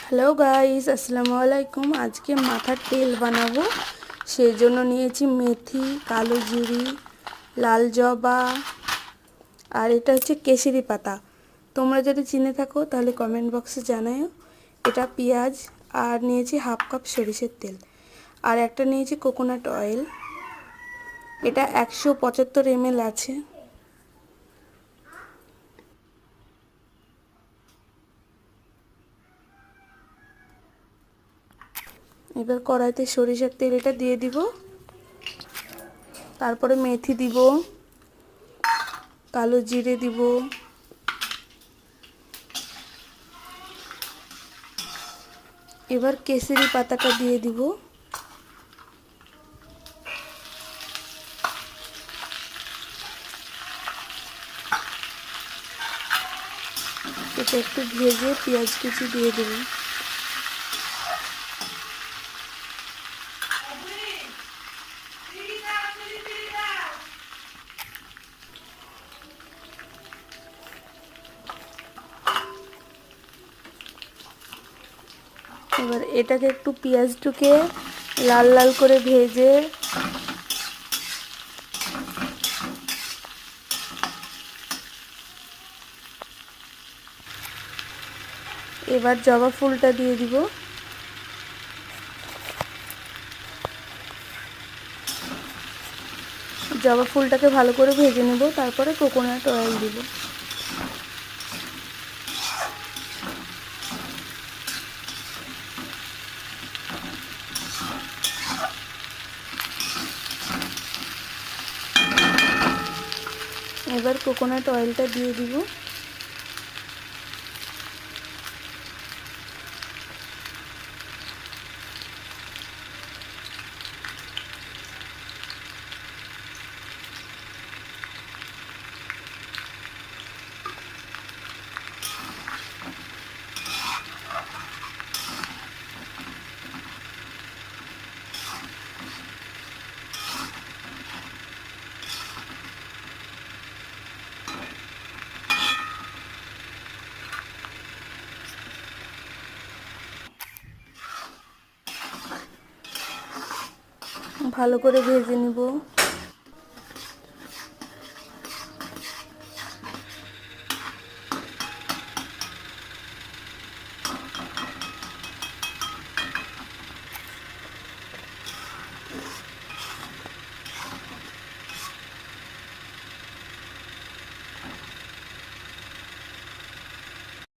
Hello guys, আসসালামু আলাইকুম। আজকে মাথার তেল বানাবো। সেই জন্য নিয়েছি মেথি, কালো জিরি, লাল জবা আর এটা হচ্ছে কেশরি পাতা। তোমরা যদি চিনে থাকো তাহলে কমেন্ট বক্সে জানাও। এটা পেঁয়াজ আর নিয়েছি হাফ কাপ সরিষার তেল আর একটা নিয়েছি কোকোনাট অয়েল। এটা 175 ml আছে। এবার কড়াইতে সরিষার তেল এটা দিয়ে দিব, তারপরে মেথি দিব, কালো জিরে দিব, এবার কেশরি পাতাটা দিয়ে দিব, এটা একটু ভেজে পেঁয়াজ কুচি দিয়ে দেব। এবার এটাকে একটু পেঁয়াজটুকে লাল লাল করে ভেজে এবার জবা ফুলটা দিয়ে দিব। জবা ফুলটাকে ভালো করে ভেজে নেব, তারপরে কোকোনাট অয়েল দিব। এবার কোকোনাট অয়েলটা দিয়ে দিব। ভালো করে ভেজে নিব।